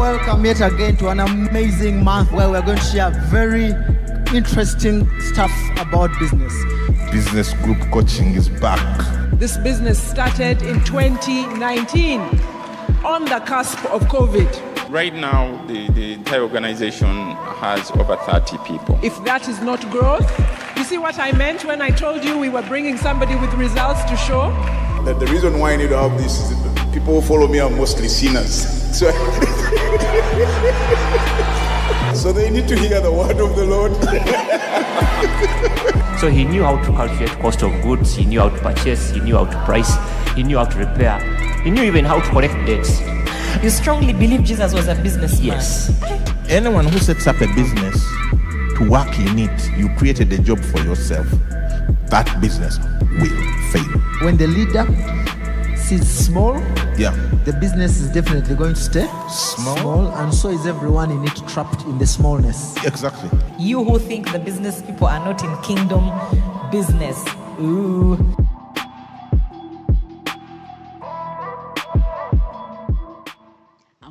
welcome yet again to an amazing month where we're going to share very interesting stuff about business. Business group coaching is back. This business started in 2019 on the cusp of COVID. Right now, the entire organization has over 30 people. If that is not growth, you see what I meant when I told you we were bringing somebody with results to show? That the reason why I need to have this is that people who follow me are mostly sinners. So they need to hear the word of the Lord. So he knew how to calculate cost of goods, he knew how to purchase, he knew how to price, he knew how to repair, he knew even how to collect debts. You strongly believe Jesus was a businessman? Yes. Anyone who sets up a business to work in it, you created a job for yourself. That business will fail. When the leader sees small, the business is definitely going to stay small, and so is everyone in it, trapped in the smallness. Exactly. You who think the business people are not in kingdom business. Ooh.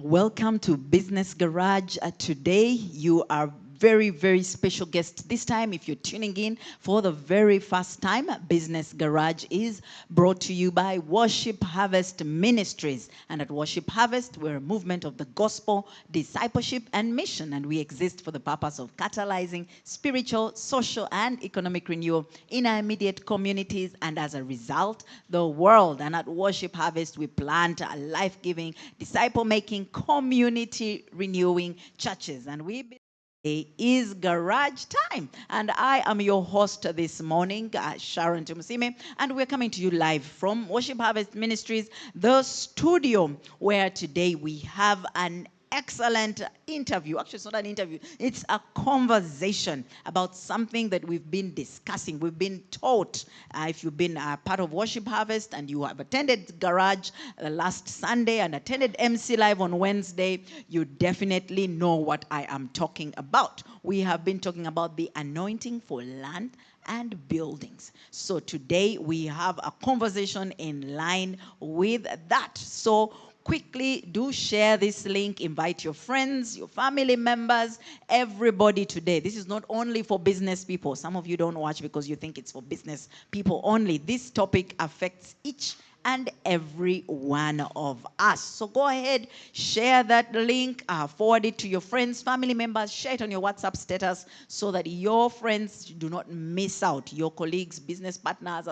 Welcome to Business Garage. Today you are very, very special guest. This time, if you're tuning in for the very first time, Business Garage is brought to you by Worship Harvest Ministries. And at Worship Harvest, we're a movement of the gospel, discipleship, and mission. And we exist for the purpose of catalyzing spiritual, social, and economic renewal in our immediate communities and, as a result, the world. And at Worship Harvest, we plant a life-giving, disciple-making, community-renewing churches. And we it is Garage Time, and I am your host this morning, Sharon Tumusime, and we're coming to you live from Worship Harvest Ministries, the studio, where today we have an excellent interview. Actually, it's not an interview. It's a conversation about something that we've been discussing. We've been taught. If you've been part of Worship Harvest and you have attended Garage last Sunday and attended MC Live on Wednesday, you definitely know what I am talking about. We have been talking about the anointing for land and buildings. So today we have a conversation in line with that. So quickly do share this link, invite your friends, your family members, everybody today. This is not only for business people. Some of you don't watch because you think it's for business people only. This topic affects each and every one of us. So go ahead, share that link, forward it to your friends, family members, share it on your WhatsApp status so that your friends do not miss out. Your colleagues, business partners,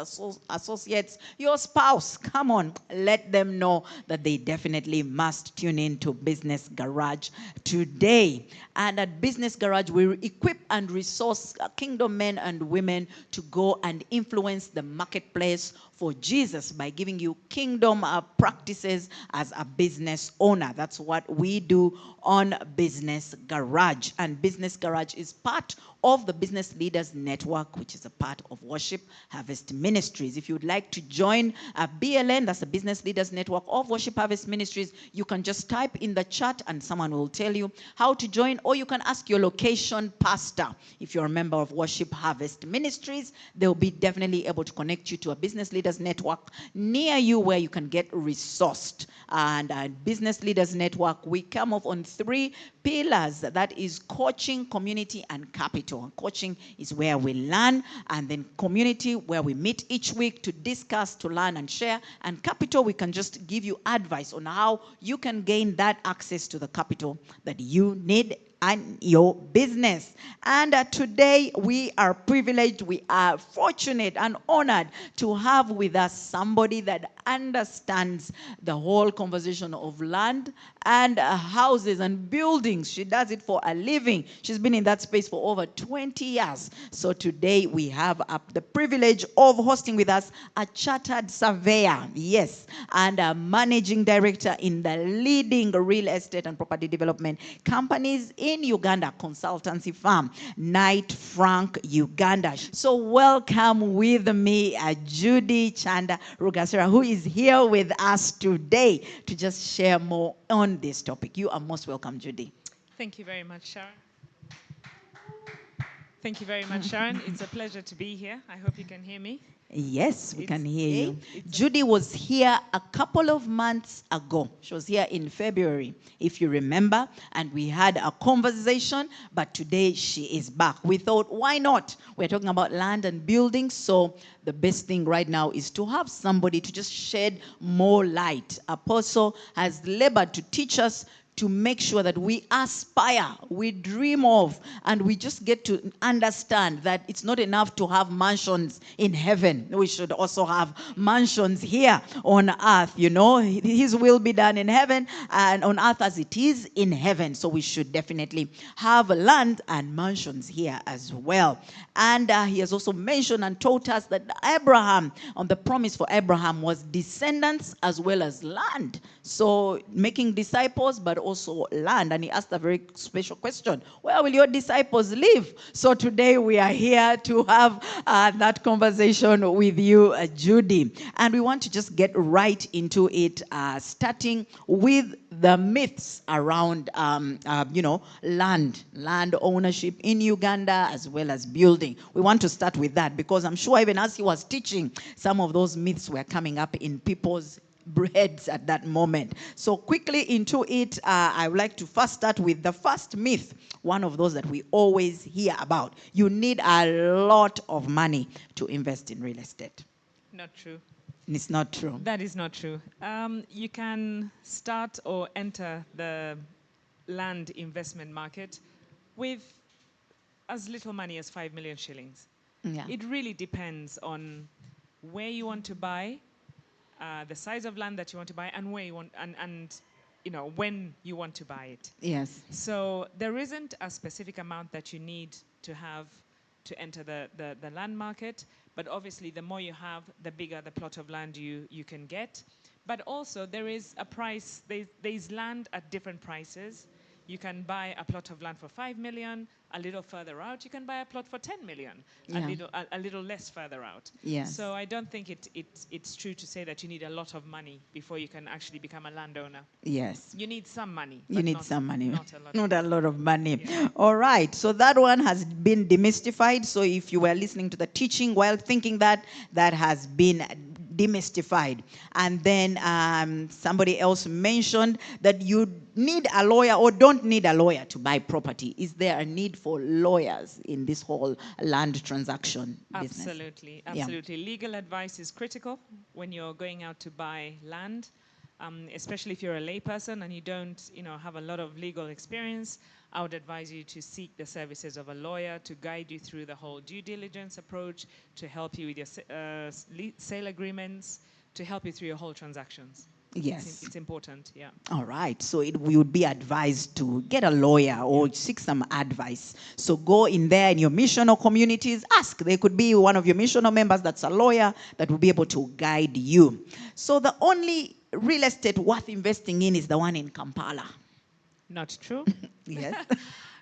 associates, your spouse, come on, let them know that they definitely must tune in to Business Garage today. And at Business Garage, we equip and resource kingdom men and women to go and influence the marketplace for Jesus by giving you kingdom practices as a business owner. That's what we do on Business Garage. And Business Garage is part of the Business Leaders Network, which is a part of Worship Harvest Ministries. If you would like to join BLN, that's the Business Leaders Network of Worship Harvest Ministries, you can just type in the chat and someone will tell you how to join, or you can ask your location pastor. If you're a member of Worship Harvest Ministries, they'll be definitely able to connect you to a Business Leaders Network near you where you can get resourced. And Business Leaders Network, we come off on 3 pillars. That is coaching, community, and capital. And coaching is where we learn, and then community, where we meet each week to discuss, to learn, and share. And capital, we can just give you advice on how you can gain that access to the capital that you need and your business. And today we are privileged, we are fortunate and honored to have with us somebody that understands the whole conversation of land and houses and buildings. She does it for a living. She's been in that space for over 20 years. So today we have the privilege of hosting with us a chartered surveyor, yes, and a managing director in the leading real estate and property development companies in Uganda, consultancy firm, Knight Frank Uganda. So welcome with me, Judy Kyanda Rugasira, who is here with us today to just share more on this topic. You are most welcome, Judy. Thank you very much, Sharon. Thank you very much, Sharon. It's a pleasure to be here. I hope you can hear me. Yes, we can hear you. It's- Judy was here a couple of months ago. She was here in February, if you remember, and we had a conversation, but today she is back. We thought, why not? We're talking about land and building, so the best thing right now is to have somebody to just shed more light. Apostle has labored to teach us to make sure that we aspire, we dream of, and we just get to understand that it's not enough to have mansions in heaven. We should also have mansions here on earth. You know, His will be done in heaven and on earth as it is in heaven. So we should definitely have land and mansions here as well. And he has also mentioned and taught us that Abraham, on the promise for Abraham, was descendants as well as land. So making disciples, but also land. And he asked a very special question: where will your disciples live? So today we are here to have that conversation with you, Judy. And we want to just get right into it, starting with the myths around, land ownership in Uganda as well as building. We want to start with that because I'm sure even as he was teaching, some of those myths were coming up in people's heads at that moment. So quickly into it, I would like to first start with the first myth, one of those that we always hear about. You need a lot of money to invest in real estate. Not true. It's not true. That is not true. You can start or enter the land investment market with as little money as 5 million shillings. Yeah. It really depends on where you want to buy, the size of land that you want to buy, and where you want, and when you want to buy it. Yes. So there isn't a specific amount that you need to have to enter the land market, but obviously the more you have, the bigger the plot of land you can get. But also there is a price, there's land at different prices. You can buy a plot of land for 5 million. A little further out, you can buy a plot for 10 million. Yeah. A little less further out. Yes. So I don't think it's true to say that you need a lot of money before you can actually become a landowner. Yes. You need some money. You but need not- some money. Not a lot. Not a lot of money. Yeah. All right. So that one has been demystified. So if you were listening to the teaching while thinking that has been demystified. And then somebody else mentioned that you need a lawyer or don't need a lawyer to buy property. Is there a need for lawyers in this whole land transaction business? Absolutely, Yeah. absolutely. Legal advice is critical when you're going out to buy land, especially if you're a layperson and you don't, have a lot of legal experience. I would advise you to seek the services of a lawyer to guide you through the whole due diligence approach, to help you with your sale agreements, to help you through your whole transactions. Yes. It's important, yeah. All right. So we would be advised to get a lawyer or seek some advice. So go in there in your missional communities, ask. There could be one of your missional members that's a lawyer that will be able to guide you. So the only real estate worth investing in is the one in Kampala. Not true. Yes.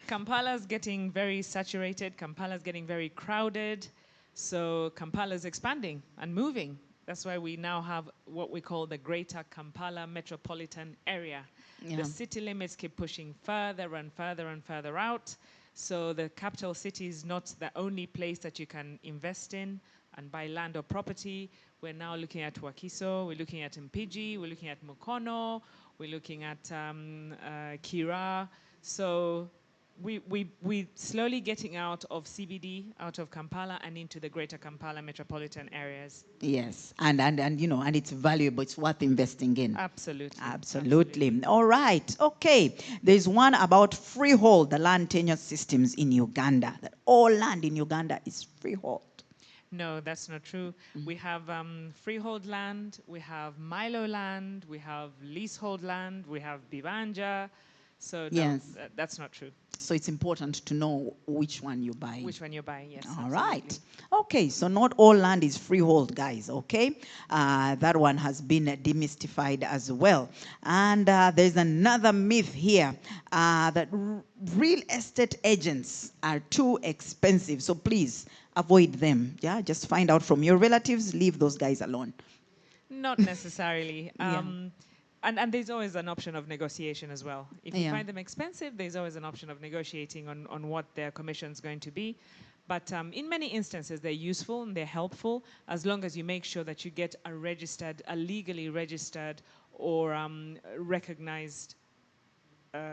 Kampala's getting very saturated. Kampala's getting very crowded. So Kampala's expanding and moving. That's why we now have what we call the Greater Kampala Metropolitan Area. Yeah. The city limits keep pushing further and further and further out. So the capital city is not the only place that you can invest in and buy land or property. We're now looking at Wakiso, we're looking at Mpigi, we're looking at Mukono, we're looking at Kira. So we're slowly getting out of CBD, out of Kampala, and into the Greater Kampala metropolitan areas. Yes. And it's valuable. It's worth investing in. Absolutely. Absolutely. All right. Okay. There's one about freehold, the land tenure systems in Uganda. That all land in Uganda is freehold. No, that's not true. We have freehold land, we have Milo land, we have leasehold land, we have Bibanja. So no, Yes. That's not true. So it's important to know which one you buy. Which one you're buying, yes. All absolutely. right. Okay, so not all land is freehold, guys, okay? That one has been demystified as well. And there's another myth here that real estate agents are too expensive. So please avoid them. Yeah, just find out from your relatives, leave those guys alone. Not necessarily. Yeah. And there's always an option of negotiation as well. If you Yeah. find them expensive, there's always an option of negotiating on what their commission is going to be. But in many instances, they're useful and they're helpful as long as you make sure that you get a legally registered or recognized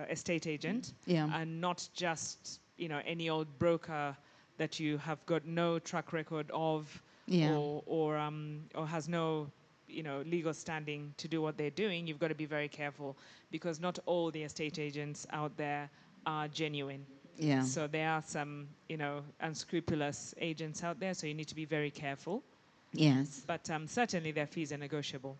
estate agent, Yeah. and not just any old broker that you have got no track record of, Yeah. or has no legal standing to do what they're doing. You've got to be very careful, because not all the estate agents out there are genuine. Yeah. So there are some unscrupulous agents out there, so you need to be very careful. Yes. But certainly their fees are negotiable.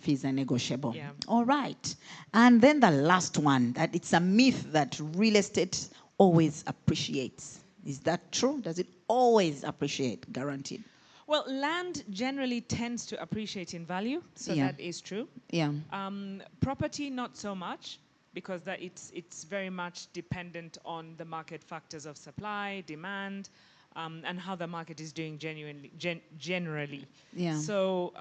Fees are negotiable. Yeah. All right. And then the last one, that it's a myth that real estate always appreciates. Is that true? Does it always appreciate, guaranteed? Well, land generally tends to appreciate in value, so Yeah. that is true. Yeah. Property, not so much, because it's very much dependent on the market factors of supply, demand, and how the market is doing generally. Yeah. So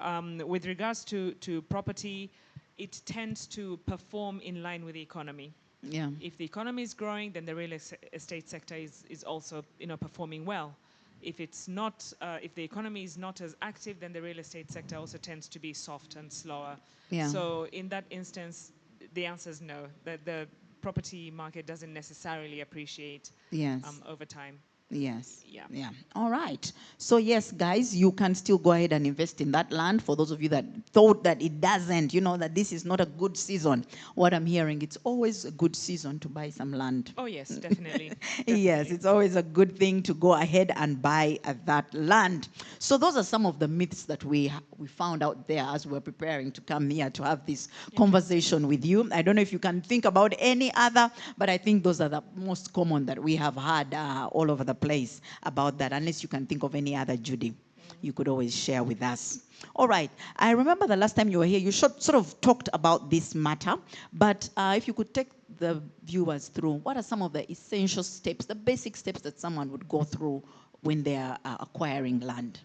with regards to property, it tends to perform in line with the economy. Yeah. If the economy is growing, then the real estate sector is also performing well. If it's not, if the economy is not as active, then the real estate sector also tends to be soft and slower. Yeah. So in that instance, the answer is no. The property market doesn't necessarily appreciate Yes. over time. Yes. Yeah. Yeah. All right. So yes, guys, you can still go ahead and invest in that land. For those of you that thought that it doesn't, that this is not a good season, what I'm hearing, it's always a good season to buy some land. Oh yes, definitely. Yes, it's always a good thing to go ahead and buy that land. So those are some of the myths that we found out there as we're preparing to come here to have this conversation with you. I don't know if you can think about any other, but I think those are the most common that we have had all over the place about that. Unless you can think of any other, Judy, you could always share with us. All right. I remember the last time you were here, you sort of talked about this matter, but if you could take the viewers through, what are some of the essential steps, the basic steps that someone would go through when they are acquiring land?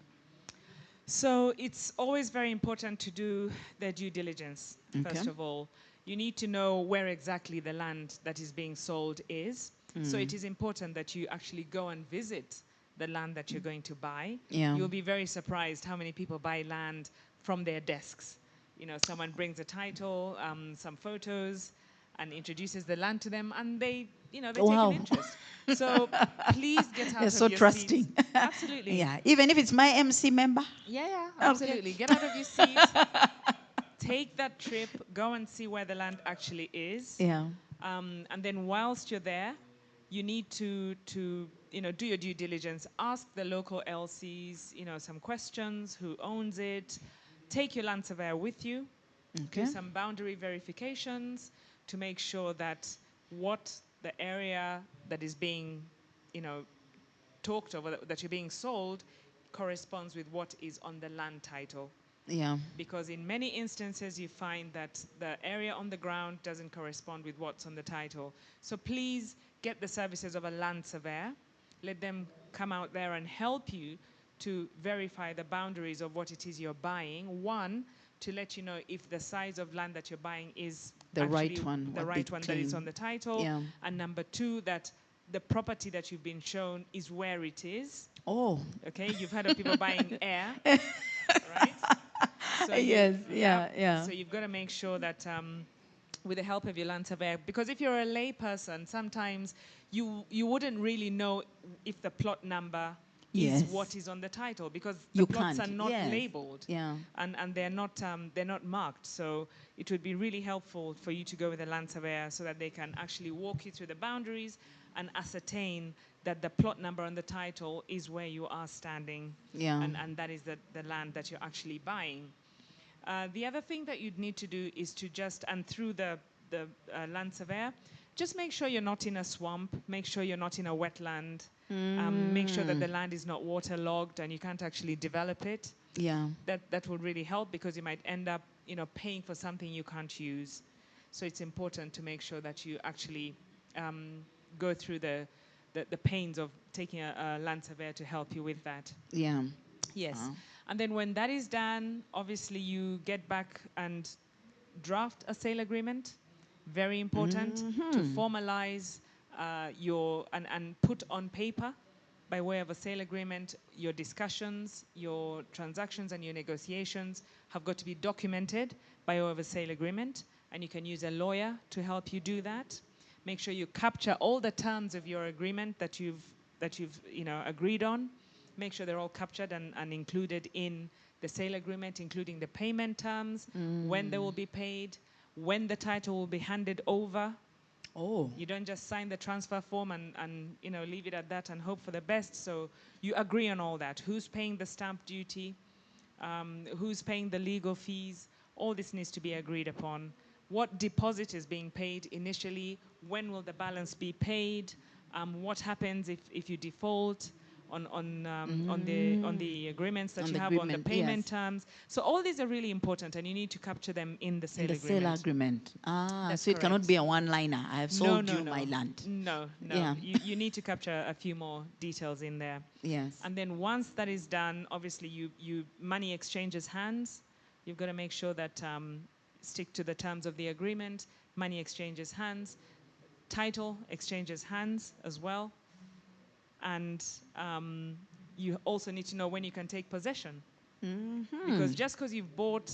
So it's always very important to do their due diligence, first of all. You need to know where exactly the land that is being sold is. So it is important that you actually go and visit the land that you're going to buy. Yeah. You'll be very surprised how many people buy land from their desks. Someone brings a title, some photos, and introduces the land to them, and they take an interest. So please get out They're of so your trusting. seat. Absolutely. Yeah, even if it's my MC member. Yeah, absolutely. Get out of your seat. Take that trip. Go and see where the land actually is. Yeah. And then whilst you're there, you need to do your due diligence. Ask the local LCs, some questions. Who owns it? Take your land surveyor with you. Okay. Do some boundary verifications to make sure that what the area that is being, talked over, that you're being sold, corresponds with what is on the land title. Yeah. Because in many instances you find that the area on the ground doesn't correspond with what's on the title. So please get the services of a land surveyor. Let them come out there and help you to verify the boundaries of what it is you're buying. One, to let you know if the size of land that you're buying is The right actually one, the what right they one that is claim. on the title. Yeah. And number two, that the property that you've been shown is where it is. Oh. Okay, you've heard of people buying air, right? So Yes, yeah. So you've got to make sure that with the help of your land surveyor, because if you're a lay person, sometimes you wouldn't really know if the plot number Yes. is what is on the title, because the You plots can't, are not yes. labeled. Yeah. And they're not marked. So it would be really helpful for you to go with a land surveyor so that they can actually walk you through the boundaries and ascertain that the plot number on the title is where you are standing. Yeah. And that is the land that you're actually buying. The other thing that you'd need to do is to through the land surveyor, just make sure you're not in a swamp, make sure you're not in a wetland, make sure that the land is not waterlogged and you can't actually develop it. Yeah. That will really help, because you might end up, paying for something you can't use. So it's important to make sure that you actually go through the pains of taking a land surveyor to help you with that. Yeah. Yes. And then when that is done, obviously you get back and draft a sale agreement. Very important to formalize and put on paper by way of a sale agreement, your discussions, your transactions, and your negotiations have got to be documented by way of a sale agreement, and you can use a lawyer to help you do that. Make sure you capture all the terms of your agreement that you've agreed on. Make sure they're all captured and included in the sale agreement, including the payment terms, when they will be paid, when the title will be handed over. Oh. You don't just sign the transfer form and leave it at that and hope for the best. So you agree on all that. Who's paying the stamp duty? Who's paying the legal fees? All this needs to be agreed upon. What deposit is being paid initially? When will the balance be paid? What happens if you default on the agreements that you have on the payment terms? So all these are really important, and you need to capture them in the sale agreement. Sale agreement. That's so it cannot correct. be a one-liner. I have sold you my land. No. Yeah. You need to capture a few more details in there. Yes. And then once that is done, obviously you money exchanges hands. You've got to make sure that stick to the terms of the agreement. Money exchanges hands. Title exchanges hands as well. And you also need to know when you can take possession. Because just because you've bought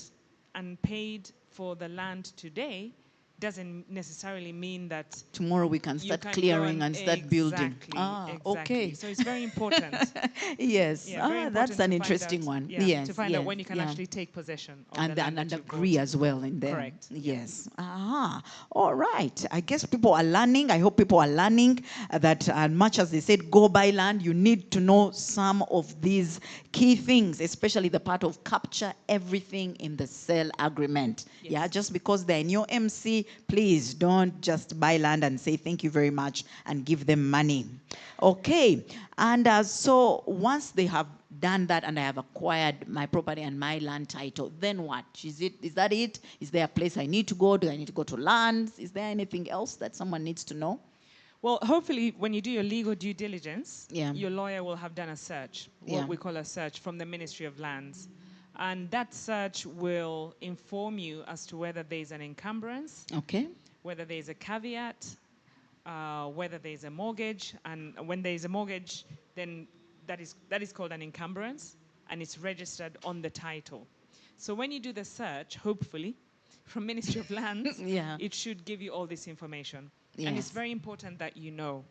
and paid for the land today doesn't necessarily mean that tomorrow we can start clearing and start building. Exactly. Okay. So it's very important. Yes. Yeah, very important that's an to interesting out, one. Yeah, yes. to find out when you can actually take possession of and the land and that you've agree bought. as well in there. Correct. Yes. All right. I guess people are learning. I hope people are learning that as much as they said go buy land, you need to know some of these key things, especially the part of capture everything in the sale agreement. Yes. Yeah, just because they're in your MC, please don't just buy land and say thank you very much and give them money. Okay. And so once they have done that and I have acquired my property and my land title, then what? Is that it? Is there a place I need to go? Do I need to go to lands? Is there anything else that someone needs to know? Well, hopefully, when you do your legal due diligence, Yeah. your lawyer will have done a search, what we call a search from the Ministry of Lands. And that search will inform you as to whether there's an encumbrance, Okay. whether there's a caveat, whether there's a mortgage. And when there's a mortgage, then that is called an encumbrance, and it's registered on the title. So when you do the search, hopefully, from Ministry of Lands, it should give you all this information. Yes. And it's very important that you know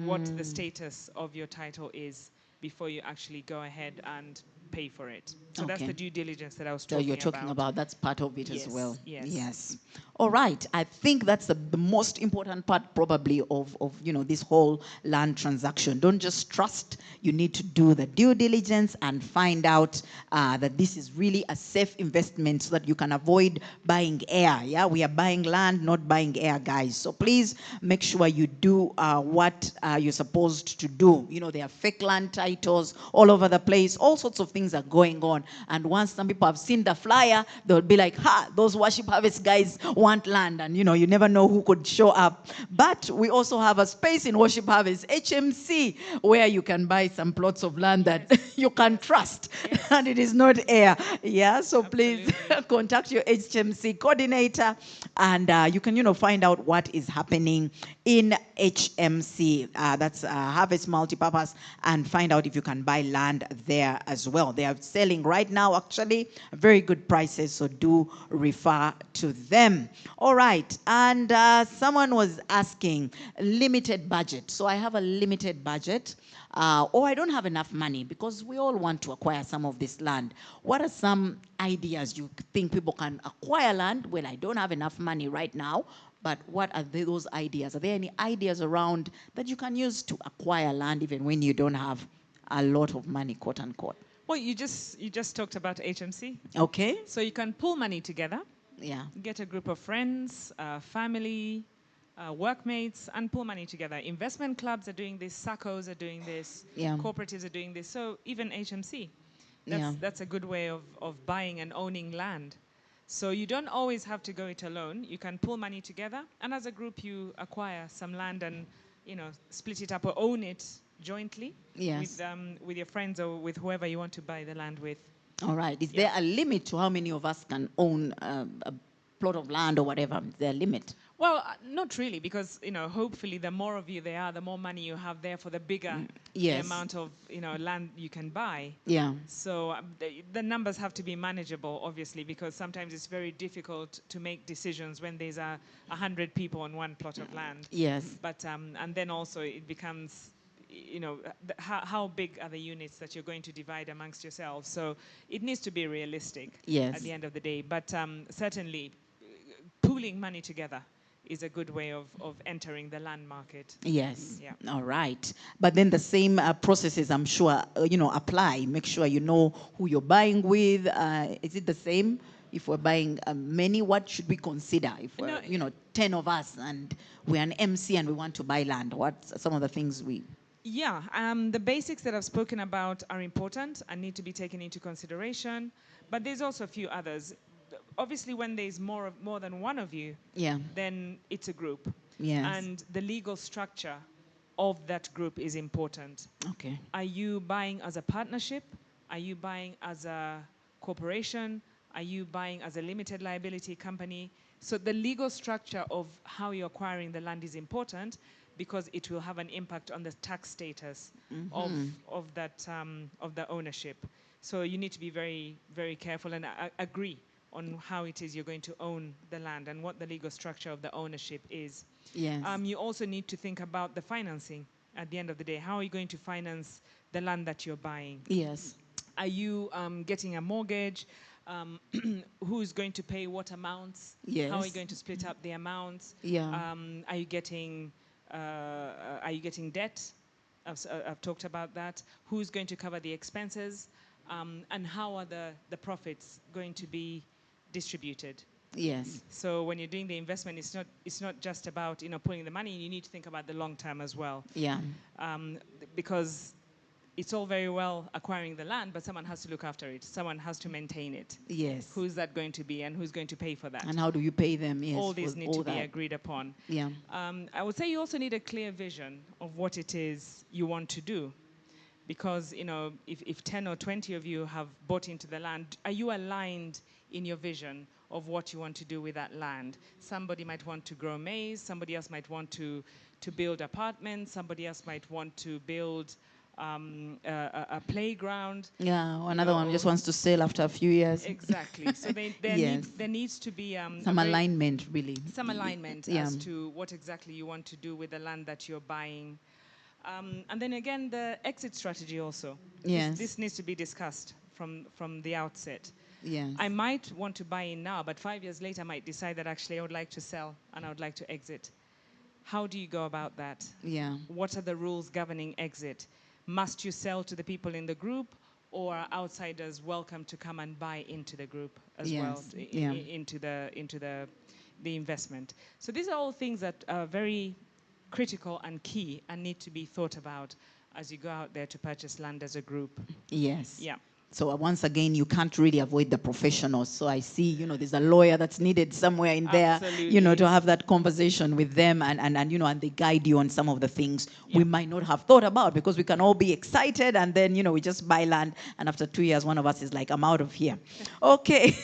what the status of your title is before you actually go ahead and pay for it. So that's the due diligence that I was talking about. So you're talking about, that's part of it as well. Yes. All right. I think that's the most important part probably of this whole land transaction. Don't just trust. You need to do the due diligence and find out that this is really a safe investment so that you can avoid buying air. Yeah, we are buying land, not buying air, guys. So please make sure you do what you're supposed to do. There are fake land titles all over the place. All sorts of things are going on. And once some people have seen the flyer, they'll be like, those Worship Harvest guys want land. And, you never know who could show up. But we also have a space in Worship Harvest, HMC, where you can buy some plots of land that you can trust. Yes. And it is not air. Yeah, so please contact your HMC coordinator and you can, find out what is happening in HMC. That's Harvest Multipurpose, and find out if you can buy land there as well. They are selling right now, actually, very good prices, so do refer to them. All right, and someone was asking, limited budget. So I have a limited budget, or I don't have enough money, because we all want to acquire some of this land. What are some ideas you think people can acquire land? Well, I don't have enough money right now, but what are those ideas? Are there any ideas around that you can use to acquire land even when you don't have a lot of money, quote unquote? Well, you just talked about HMC. Okay. So you can pull money together. Yeah. Get a group of friends, family, workmates, and pull money together. Investment clubs are doing this. SACCOs are doing this. Yeah. Cooperatives are doing this. So even HMC. That's a good way of buying and owning land. So you don't always have to go it alone. You can pull money together, and as a group you acquire some land and split it up or own it jointly with your friends or with whoever you want to buy the land with. All right. Is there a limit to how many of us can own a plot of land or whatever? Is there a limit? Well, not really, because hopefully, the more of you there are, the more money you have there for the bigger the Yes. amount of land you can buy. Yeah. So the numbers have to be manageable, obviously, because sometimes it's very difficult to make decisions when there's 100 people on one plot of land. Yes. But and then also it becomes, how big are the units that you're going to divide amongst yourselves? So it needs to be realistic Yes. at the end of the day. But certainly, pooling money together is a good way of entering the land market. Yes. Yeah. All right. But then the same processes, I'm sure, apply. Make sure you know who you're buying with. Is it the same? If we're buying many, what should we consider? If we're, 10 of us and we're an MC and we want to buy land, what's some of the things we... Yeah, the basics that I've spoken about are important and need to be taken into consideration. But there's also a few others. Obviously, when there's more than one of you, Yeah. then it's a group. Yes. And the legal structure of that group is important. Okay. Are you buying as a partnership? Are you buying as a corporation? Are you buying as a limited liability company? So the legal structure of how you're acquiring the land is important, because it will have an impact on the tax status of the ownership. So you need to be very, very careful and agree on how it is you're going to own the land and what the legal structure of the ownership is. Yes. You also need to think about the financing at the end of the day. How are you going to finance the land that you're buying? Yes. Are you getting a mortgage? Who's going to pay what amounts? Yes. How are you going to split up the amounts? Yeah. Are you getting debt? I've talked about that. Who's going to cover the expenses? And how are the profits going to be distributed? Yes. So when you're doing the investment, it's not just about putting the money. You need to think about the long term as well. Yeah. Because it's all very well acquiring the land, but someone has to look after it. Someone has to maintain it. Yes. Who's that going to be, and who's going to pay for that? And how do you pay them? Yes. All these for need to all be that. agreed upon. Yeah. I would say you also need a clear vision of what it is you want to do. Because, if 10 or 20 of you have bought into the land, are you aligned in your vision of what you want to do with that land? Somebody might want to grow maize, somebody else might want to build apartments, somebody else might want to build a playground. Yeah, another one just wants to sell after a few years. Exactly. So Yes. there needs to be some alignment, really. some alignment Yeah. as to what exactly you want to do with the land that you're buying. And then again, the exit strategy also. Yes. This needs to be discussed from the outset. Yes. I might want to buy in now, but 5 years later I might decide that actually I would like to sell and I would like to exit. How do you go about that? Yeah. What are the rules governing exit? Must you sell to the people in the group, or are outsiders welcome to come and buy into the group as well, Yeah. into the investment? So these are all things that are very critical and key and need to be thought about as you go out there to purchase land as a group. Yes. Yeah. So once again, you can't really avoid the professionals. So I see, there's a lawyer that's needed somewhere in there, Absolutely. to have that conversation with them and they guide you on some of the things we Yeah. might not have thought about, because we can all be excited and then, we just buy land and after 2 years, one of us is like, I'm out of here. Okay.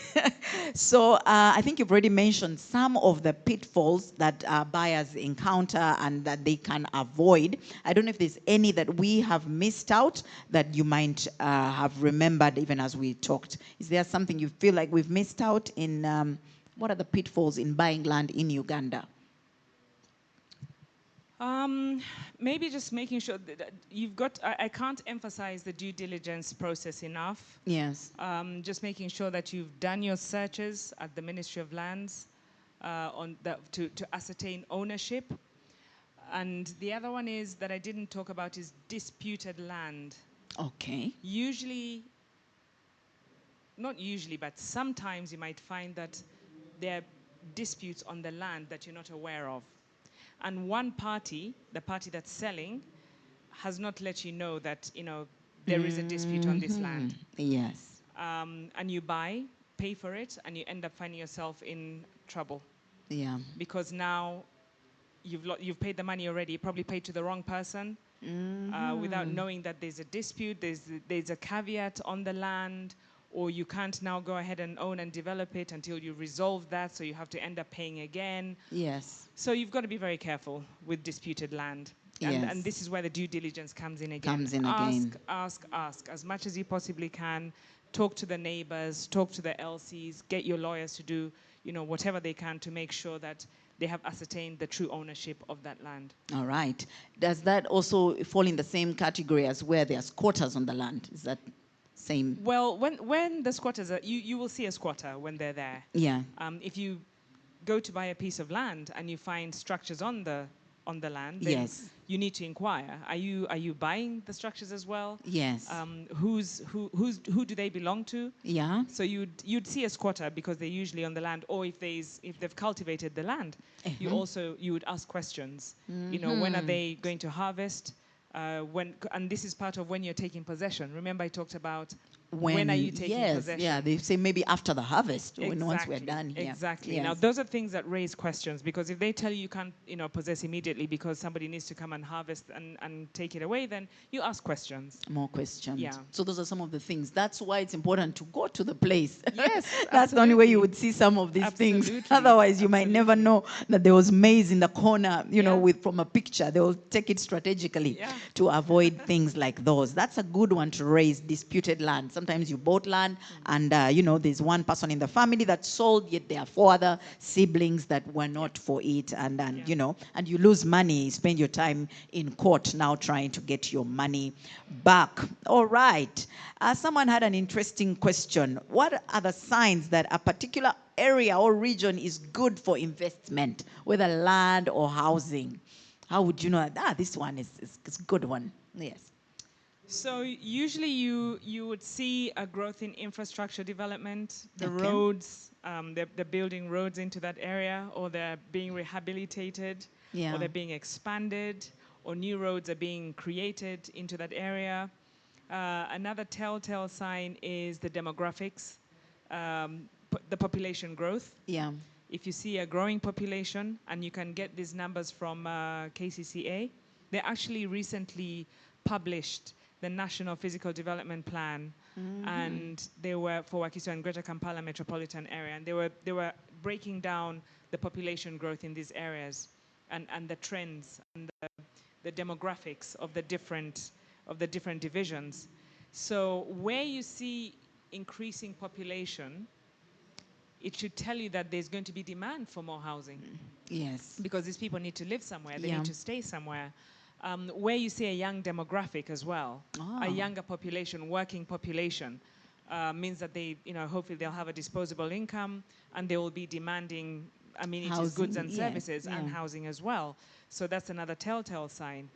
So I think you've already mentioned some of the pitfalls that buyers encounter and that they can avoid. I don't know if there's any that we have missed out that you might have remembered even as we talked. Is there something you feel like we've missed out in, what are the pitfalls in buying land in Uganda? Maybe just making sure that you've got, I can't emphasize the due diligence process enough. Yes. Just making sure that you've done your searches at the Ministry of Lands to ascertain ownership. And the other one is that I didn't talk about is disputed land. Okay. Not usually, but sometimes you might find that there are disputes on the land that you're not aware of. And one party, the party that's selling, has not let you know that, there is a dispute on this land. Yes. And you pay for it, and you end up finding yourself in trouble. Yeah. Because now you've paid the money already, you probably paid to the wrong person, without knowing that there's a dispute, there's a caveat on the land, or you can't now go ahead and own and develop it until you resolve that, so you have to end up paying again. Yes. So you've got to be very careful with disputed land. And this is where the due diligence comes in again. Ask as much as you possibly can. Talk to the neighbors, talk to the LCs, get your lawyers to do, whatever they can to make sure that they have ascertained the true ownership of that land. All right. Does that also fall in the same category as where there's squatters on the land? Is that same? Well, when the squatters are, you will see a squatter when they're there. Yeah. If you go to buy a piece of land and you find structures on the land, then you need to inquire. Are you buying the structures as well? Yes. Who do they belong to? Yeah. So you'd see a squatter because they're usually on the land, or if they've cultivated the land, you would ask questions. When are they going to harvest? And this is part of when you're taking possession. Remember, I talked about when are you taking possession? Yeah, they say maybe after the harvest, once we're done here. Exactly. Yes. Now, those are things that raise questions, because if they tell you can't, possess immediately because somebody needs to come and harvest and take it away, then you ask questions. More questions. Yeah. So those are some of the things. That's why it's important to go to the place. Yes, That's the only way you would see some of these things. Otherwise, you might never know that there was maize in the corner, from a picture. They will take it strategically to avoid things like those. That's a good one to raise, disputed land. Sometimes you bought land and, there's one person in the family that sold, yet there are 4 other siblings that were not for it. And you lose money, spend your time in court now trying to get your money back. All right. Someone had an interesting question. What are the signs that a particular area or region is good for investment, whether land or housing? How would you know that this one is a good one? Yes. So usually you would see a growth in infrastructure development, the roads, they're building roads into that area, or they're being rehabilitated, or they're being expanded, or new roads are being created into that area. Another telltale sign is the demographics, the population growth. Yeah. If you see a growing population, and you can get these numbers from KCCA, they actually recently published the National Physical Development Plan, and they were for Wakiso and Greater Kampala metropolitan area, and they were breaking down the population growth in these areas, and the trends and the demographics of the different divisions. So where you see increasing population, it should tell you that there's going to be demand for more housing. Yes. Because these people need to live somewhere, they need to stay somewhere. Where you see a young demographic as well, a younger population, working population, means that they, hopefully they'll have a disposable income, and they will be demanding amenities, housing, goods and services, and housing as well. So that's another telltale sign.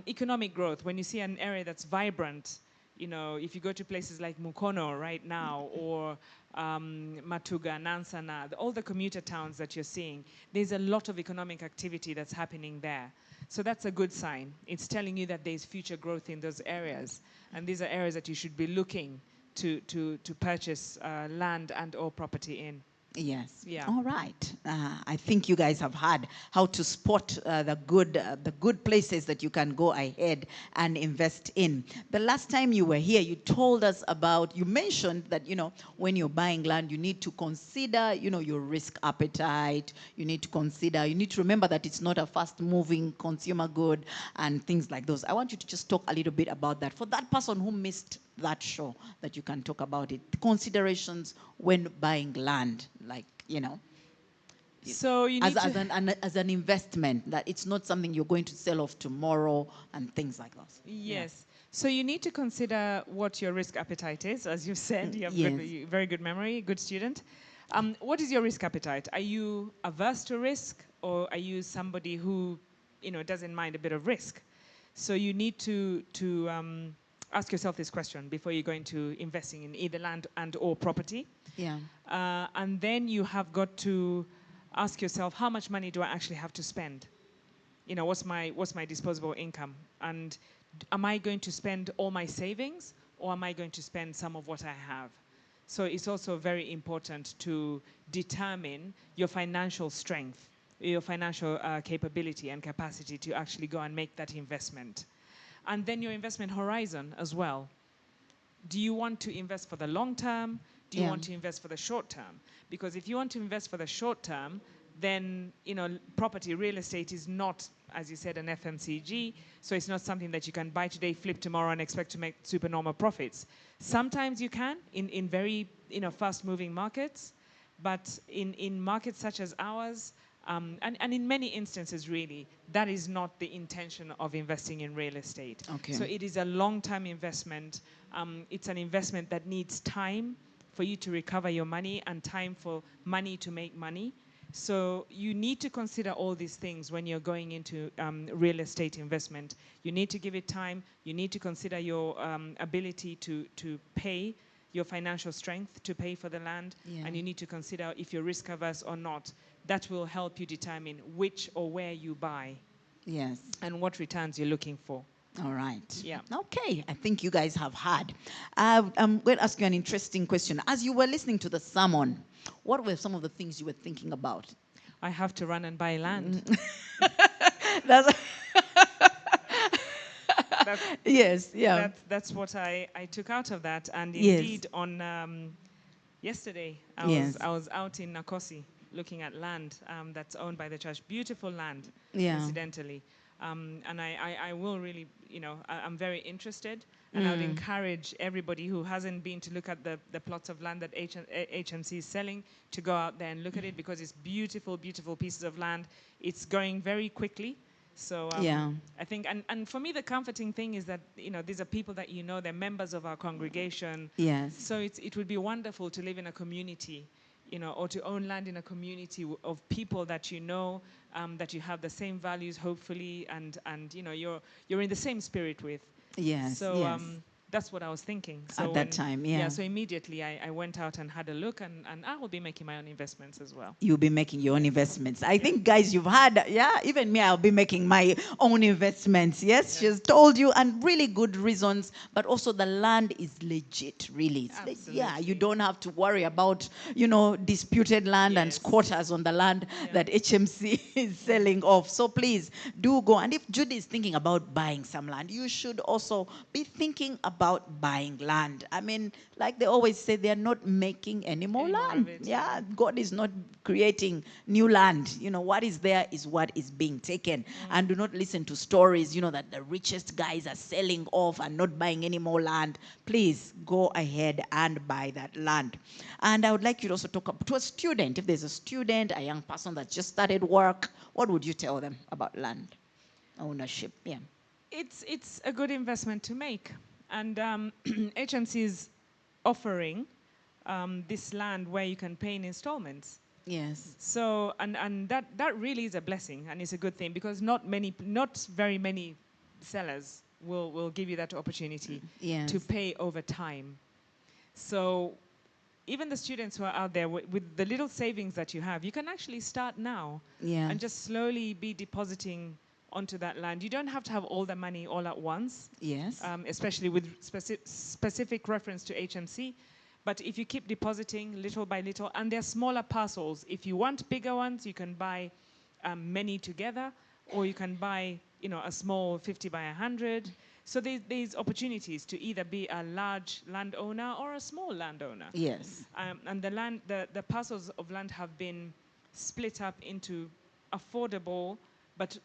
Economic growth, when you see an area that's vibrant, if you go to places like Mukono right now, or Matuga, Nansana, all the commuter towns that you're seeing, there's a lot of economic activity that's happening there. So that's a good sign. It's telling you that there's future growth in those areas. And these are areas that you should be looking to purchase land and or property in. Yes. Yeah. All right. I think you guys have heard how to spot the good places that you can go ahead and invest in. The last time you were here, you told us about, you mentioned that, when you're buying land, you need to consider, your risk appetite. You need to remember that it's not a fast-moving consumer good and things like those. I want you to just talk a little bit about that. For that person who missed that show, that you can talk about it. The considerations when buying land, So you need as an investment, that it's not something you're going to sell off tomorrow and things like those. Yes. So you need to consider what your risk appetite is. As you said, you have very good memory, good student. What is your risk appetite? Are you averse to risk, or are you somebody who, doesn't mind a bit of risk? So you need to ask yourself this question before you're going to investing in either land and or property. Yeah. And then you have got to ask yourself, how much money do I actually have to spend? What's my disposable income? And am I going to spend all my savings, or am I going to spend some of what I have? So it's also very important to determine your financial strength, your financial capability and capacity to actually go and make that investment. And then your investment horizon as well. do you want to invest for the long term? Do you want to invest for the short term? Because if you want to invest for the short term, then, property, real estate is not, as you said, an FMCG. So it's not something that you can buy today, flip tomorrow, and expect to make supernormal profits. Sometimes you can in very, fast-moving markets. But in markets such as ours, and in many instances, really, that is not the intention of investing in real estate. Okay. So it is a long-term investment. It's an investment that needs time for you to recover your money and time for money to make money. So you need to consider all these things when you're going into real estate investment. You need to give it time. You need to consider your ability to pay, your financial strength to pay for the land, and you need to consider if you're risk averse or not. That will help you determine which or where you buy. Yes. And what returns you're looking for. All right. Yeah. Okay. I think you guys have heard. I'm going to ask you an interesting question. As you were listening to the sermon, what were some of the things you were thinking about? I have to run and buy land. That's yes, yeah. That's what I took out of that. And indeed, on yesterday, I was out in Nakosi looking at land that's owned by the church. Beautiful land, incidentally. And I will really, I'm very interested. And I would encourage everybody who hasn't been to look at the plots of land that HMC is selling to go out there and look at it, because it's beautiful, beautiful pieces of land. It's going very quickly. So I think, and for me, the comforting thing is that, these are people that they're members of our congregation. Yes. So it would be wonderful to live in a community, or to own land in a community of people that that you have the same values, hopefully, and you're in the same spirit with. Yes. So that's what I was thinking. So at that time, so immediately I went out and had a look, and I will be making my own investments as well. You'll be making your own investments. I think, guys, you've had, even me, I'll be making my own investments. Yes, she's told you, and really good reasons, but also the land is legit, really. It's you don't have to worry about, disputed land and squatters on the land that HMC is selling off. So please do go. And if Judy is thinking about buying some land, you should also be thinking about buying land. I mean, like they always say, they're not making any more land. God is not creating new land. What is there is what is being taken. And do not listen to stories, that the richest guys are selling off and not buying any more land. Please go ahead and buy that land. And I would like you to also talk to a student. If there's a student, a young person that just started work, what would you tell them about land ownership? Yeah. It's a good investment to make. And HMC is offering this land where you can pay in installments. Yes. So, and that really is a blessing, and it's a good thing, because not very many sellers will give you that opportunity to pay over time. So even the students who are out there with the little savings that you have, you can actually start now and just slowly be depositing onto that land. You don't have to have all the money all at once. Yes. Especially with specific reference to HMC. But if you keep depositing little by little, and they're smaller parcels, if you want bigger ones, you can buy many together, or you can buy, a small 50 by 100. So there's opportunities to either be a large landowner or a small landowner. Yes. And the parcels of land have been split up into affordable but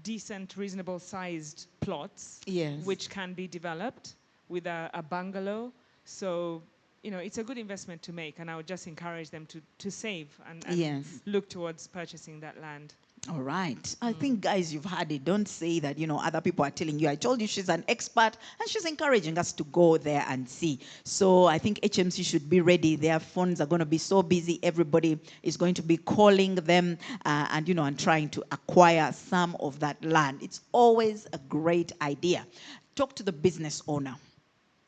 decent, reasonable sized plots, which can be developed with a bungalow. So, it's a good investment to make, and I would just encourage them to save and look towards purchasing that land. All right. I think, guys, you've heard it. Don't say that, other people are telling you. I told you she's an expert, and she's encouraging us to go there and see. So I think HMC should be ready. Their phones are going to be so busy. Everybody is going to be calling them and trying to acquire some of that land. It's always a great idea. Talk to the business owner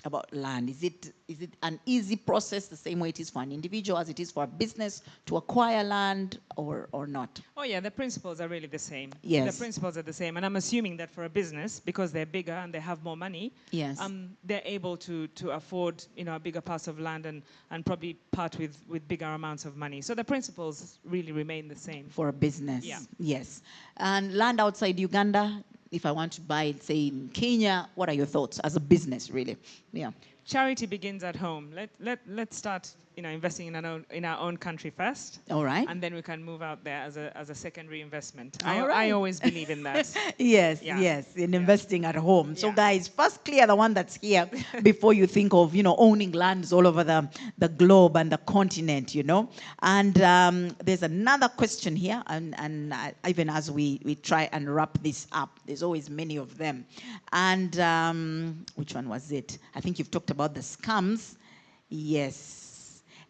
about land. Is it an easy process, the same way it is for an individual as it is for a business to acquire land, or not? Oh yeah, the principles are really the same. Yes. The principles are the same. And I'm assuming that for a business, because they're bigger and they have more money, they're able to afford, a bigger parcel of land and probably part with bigger amounts of money. So the principles really remain the same. For a business. Yeah. Yes. And land outside Uganda, if I want to buy, say, in Kenya, what are your thoughts as a business, really? Yeah. charity begins at home. Let's start, investing in our own country first. All right. And then we can move out there as a secondary investment. All I right. always believe in that. Yes, Yeah. yes, in investing at home. So Yeah. guys, first clear the one that's here before you think of, owning lands all over the globe and the continent, And there's another question here, and even as we try and wrap this up, there's always many of them. And which one was it? I think you've talked about the scams. Yes.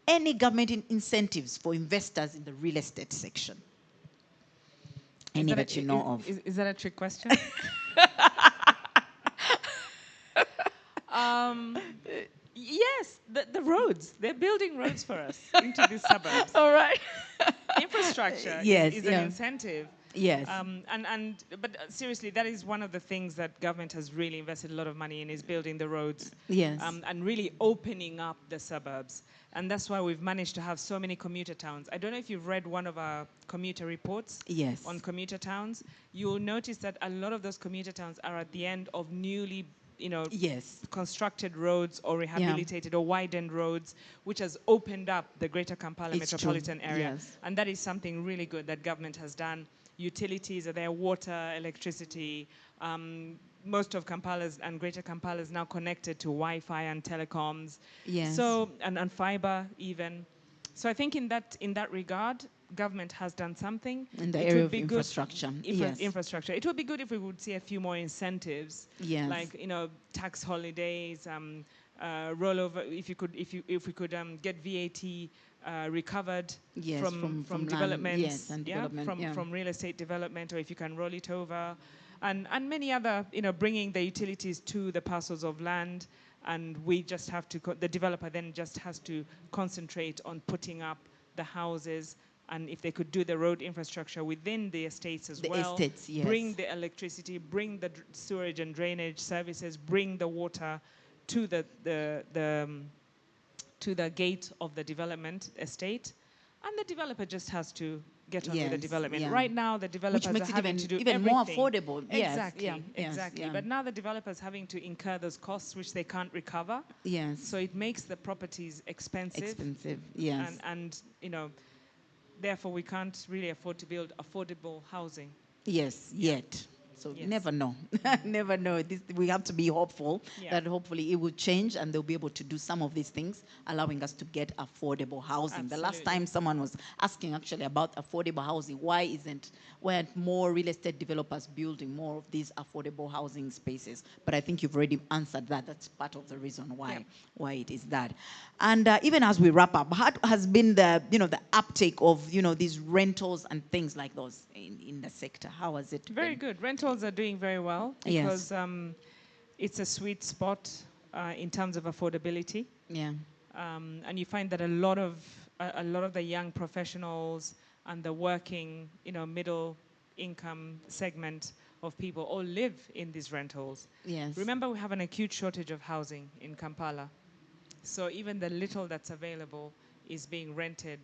Any government incentives for investors in the real estate section? Any that you know of? Is that a trick question? Yes, the roads. They're building roads for us into these suburbs. All right. Infrastructure Yes, is yeah. an incentive. Yes. But seriously, that is one of the things that government has really invested a lot of money in, is building the roads. Yes. And really opening up the suburbs. And that's why we've managed to have so many commuter towns. I don't know if you've read one of our commuter reports. Yes. On commuter towns. You'll notice that a lot of those commuter towns are at the end of newly Yes. constructed roads or rehabilitated or widened roads, which has opened up the greater Kampala It's metropolitan true. area. Yes. And that is something really good that government has done. Utilities are there, water, electricity. Most of Kampala's and greater Kampala is now connected to Wi-Fi and telecoms. Yes. So, and fiber even. So I think in that regard, government has done something. In the It area would of be good- infrastructure. Yes. Infrastructure. It would be good if we would see a few more incentives. Yes. Like, tax holidays, rollover. If we could get VAT recovered Yes, from land, developments. yes, and development, from real estate development, or if you can roll it over, and many other, bringing the utilities to the parcels of land. And we just have to, the developer then just has to concentrate on putting up the houses, and if they could do the road infrastructure within the estates as well. The estates, yes. Bring the electricity, bring the sewage and drainage services, bring the water to the gate of the development estate, and the developer just has to get on with the Yes, development. yeah. Right now, the developers Which makes are it having to do even everything. more affordable. Yes, Exactly, yeah, yes, exactly. yeah. But now the developers having to incur those costs which they can't recover. Yes. So it makes the properties expensive. Expensive, yes. And therefore we can't really afford to build affordable housing. Yes, yet. So Yes. never know. Never know. We have to be hopeful Yeah. that hopefully it will change and they'll be able to do some of these things, allowing us to get affordable housing. The last Absolutely. time someone was asking actually about affordable housing, why aren't more real estate developers building more of these affordable housing spaces? But I think you've already answered that. That's part of the reason why it is that. And even as we wrap up, how has been the uptake of these rentals and things like those in the sector? How has it Very been? good. Rentals are doing very well Yes. because it's a sweet spot in terms of affordability. Yeah. And you find that a lot of the young professionals and the working, middle income segment of people all live in these rentals. Yes. Remember, we have an acute shortage of housing in Kampala. So even the little that's available is being rented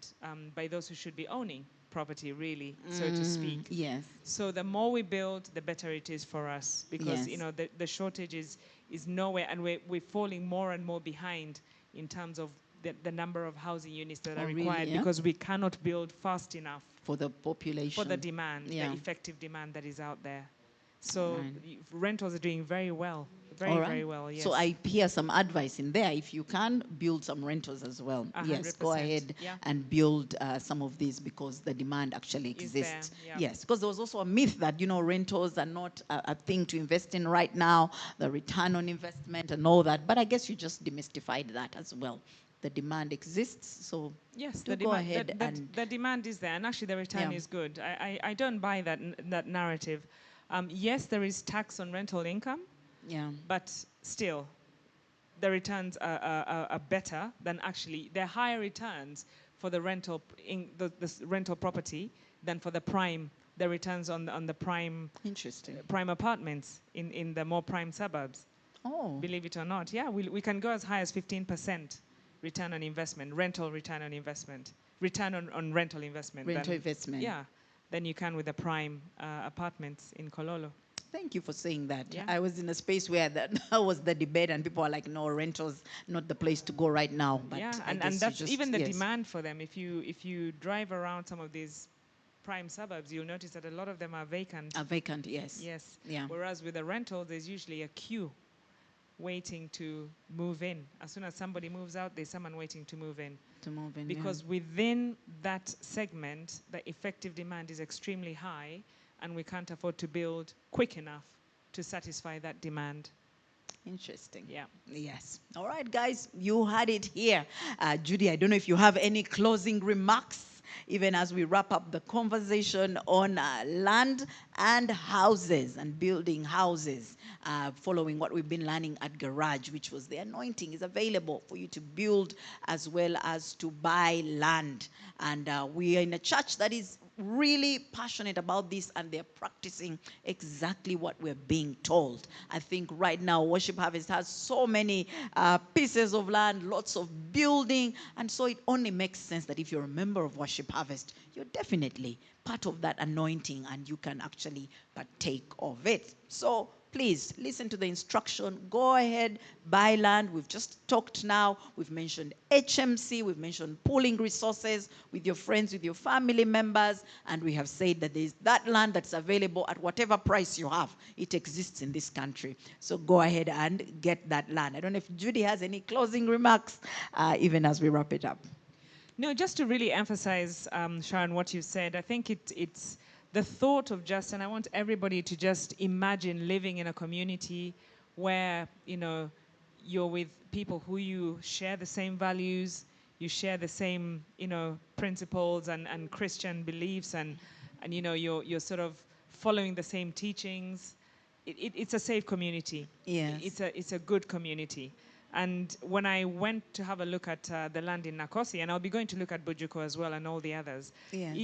by those who should be owning property, really, so to speak. Yes. So the more we build, the better it is for us, because Yes. the shortage is nowhere, and we're falling more and more behind in terms of the number of housing units that are really, required, yeah? because we cannot build fast enough For the population. for the demand, Yeah. the effective demand that is out there. So Right. rentals are doing very well, very, All right. very well. Yes. So I hear some advice in there. If you can, build some rentals as well. 100%, Yes, go ahead yeah. and build some of these because the demand actually Is there, exists. yeah. Yes, because there was also a myth that, rentals are not a thing to invest in right now, the return on investment and all that. But I guess you just demystified that as well. The demand exists, so Yes, do the go demand, ahead and the demand is there, and actually the return Yeah. is good. I don't buy that narrative. Yes, there is tax on rental income, yeah. but still, the returns are better than actually. They're higher returns for the rental the rental property than for the prime. The returns on the prime Interesting. prime apartments in the more prime suburbs. Oh, Believe it or not, yeah, we can go as high as 15% return on investment, rental return on investment, return on rental investment. rental than- investment. Yeah, than you can with the prime apartments in Kololo. Thank you for saying that. Yeah. I was in a space where that was the debate, and people are like, "No, rentals not the place to go right now." But Yeah, I and guess you that's just, even the yes. demand for them. If you drive around some of these prime suburbs, you'll notice that a lot of them are vacant. A vacant, yes. Yes. Yeah. Whereas with a rental, there's usually a queue waiting to move in. As soon as somebody moves out, there's someone waiting to move in. To move in, Because within that segment, the effective demand is extremely high, and we can't afford to build quick enough to satisfy that demand. Interesting. Yeah. Yes. All right, guys, you had it here. Judy, I don't know if you have any closing remarks, even as we wrap up the conversation on land and houses and building houses, following what we've been learning at Garage, which was the anointing is available for you to build as well as to buy land. And we are in a church that is really passionate about this, and they're practicing exactly what we're being told. I think right now Worship Harvest has so many pieces of land, lots of building, and so it only makes sense that if you're a member of Worship Harvest, you're definitely part of that anointing and you can actually partake of it. So please listen to the instruction. Go ahead, buy land. We've just talked now. We've mentioned HMC. We've mentioned pooling resources with your friends, with your family members. And we have said that there's that land that's available at whatever price you have. It exists in this country. So go ahead and get that land. I don't know if Judy has any closing remarks, even as we wrap it up. No, just to really emphasize, Sharon, what you said, I think it's the thought of just, and I want everybody to just imagine living in a community where, you're with people who you share the same values, you share the same, principles and Christian beliefs, and you're sort of following the same teachings. It's a safe community. Yes. It's a good community. And when I went to have a look at the land in Nakosi, and I'll be going to look at Bujuko as well and all the others, Yes.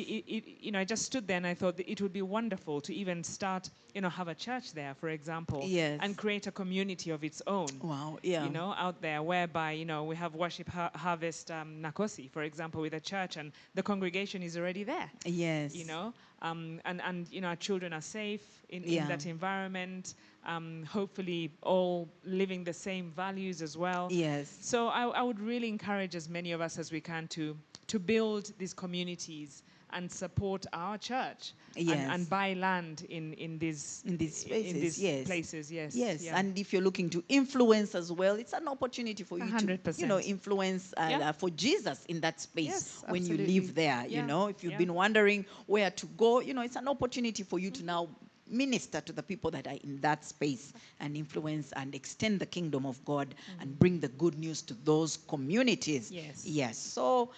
I just stood there and I thought that it would be wonderful to even start, have a church there, for example, Yes. and create a community of its own. Wow, yeah. Out there, whereby, we have Worship Harvest Nakosi, for example, with a church, and the congregation is already there. Yes. And our children are safe in Yeah. that environment. Hopefully all living the same values as well. Yes. So I would really encourage as many of us as we can to build these communities and support our church. Yes. And buy land in these spaces, yes. places. Yes. Yes, Yeah. and if you're looking to influence as well, it's an opportunity for you 100%. to, influence for Jesus in that space Yes, when you absolutely. live there. Yeah. If you've Yeah. been wondering where to go, it's an opportunity for you to now minister to the people that are in that space and influence and extend the kingdom of God and bring the good news to those communities. Yes. Yes. So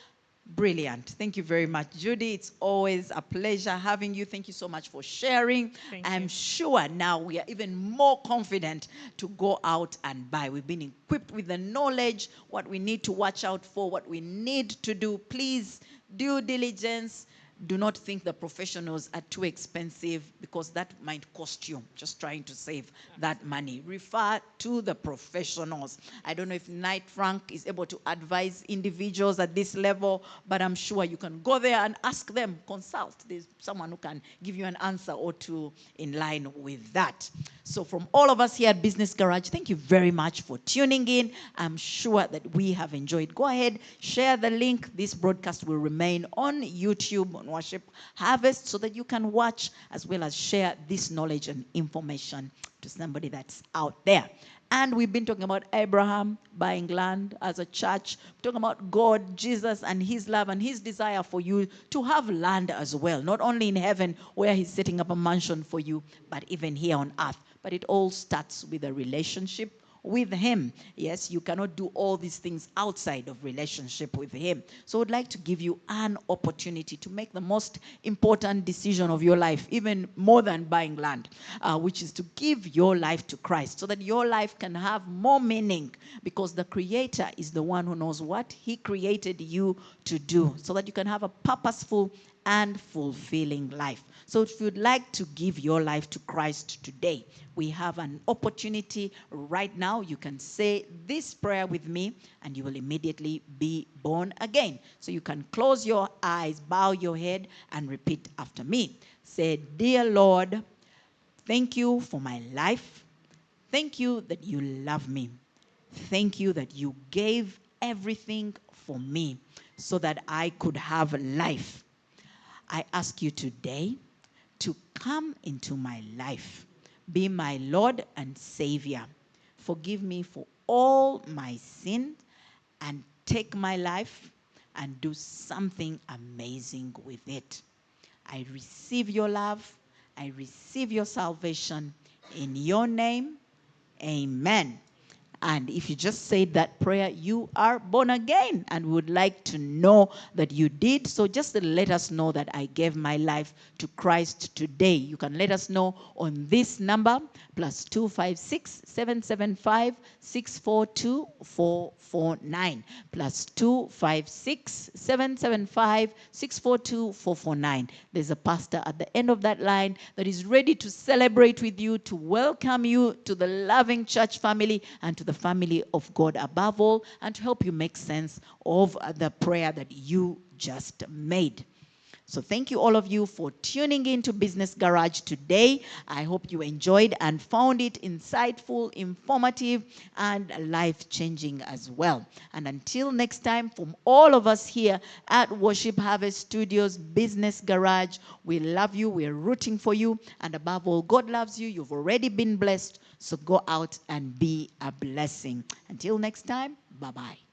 brilliant. Thank you very much, Judy. It's always a pleasure having you. Thank you so much for sharing. Thank I'm you. sure now we are even more confident to go out and buy. We've been equipped with the knowledge, what we need to watch out for, what we need to do. Please, due diligence. Do not think the professionals are too expensive, because that might cost you just trying to save that money. Refer to the professionals. I don't know if Knight Frank is able to advise individuals at this level, but I'm sure you can go there and ask them, consult. There's someone who can give you an answer or two in line with that. So from all of us here at Business Garage, thank you very much for tuning in. I'm sure that we have enjoyed. Go ahead, share the link. This broadcast will remain on YouTube, on Worship Harvest, so that you can watch as well as share this knowledge and information to somebody that's out there. And we've been talking about Abraham buying land as a church. We're talking about God, Jesus, and his love and his desire for you to have land as well. Not only in heaven where he's setting up a mansion for you, but even here on earth. But it all starts with a relationship with him. Yes, you cannot do all these things outside of relationship with him. So I'd like to give you an opportunity to make the most important decision of your life, even more than buying land, which is to give your life to Christ, so that your life can have more meaning, because the Creator is the one who knows what he created you to do, so that you can have a purposeful and fulfilling life. So if you'd like to give your life to Christ today, we have an opportunity right now. You can say this prayer with me and you will immediately be born again. So you can close your eyes, bow your head, and repeat after me. Say, "Dear Lord, Thank you for my life. Thank you that you love me. Thank you that you gave everything for me so that I could have life. I ask you today to come into my life. Be my Lord and Savior. Forgive me for all my sin and take my life and do something amazing with it. I receive your love. I receive your salvation. In your name, amen. And if you just said that prayer, you are born again and would like to know that you did. So just let us know that I gave my life to Christ today. You can let us know on this number, +256 775 642 449. +256 775 642 449. There's a pastor at the end of that line that is ready to celebrate with you, to welcome you to the loving church family and to the family of God above all, and to help you make sense of the prayer that you just made. So thank you all of you for tuning in to Business Garage today. I hope you enjoyed and found it insightful, informative, and life-changing as well. And until next time, from all of us here at Worship Harvest Studios Business Garage, we love you, we're rooting for you, and above all, God loves you. You've already been blessed, so go out and be a blessing. Until next time, bye-bye.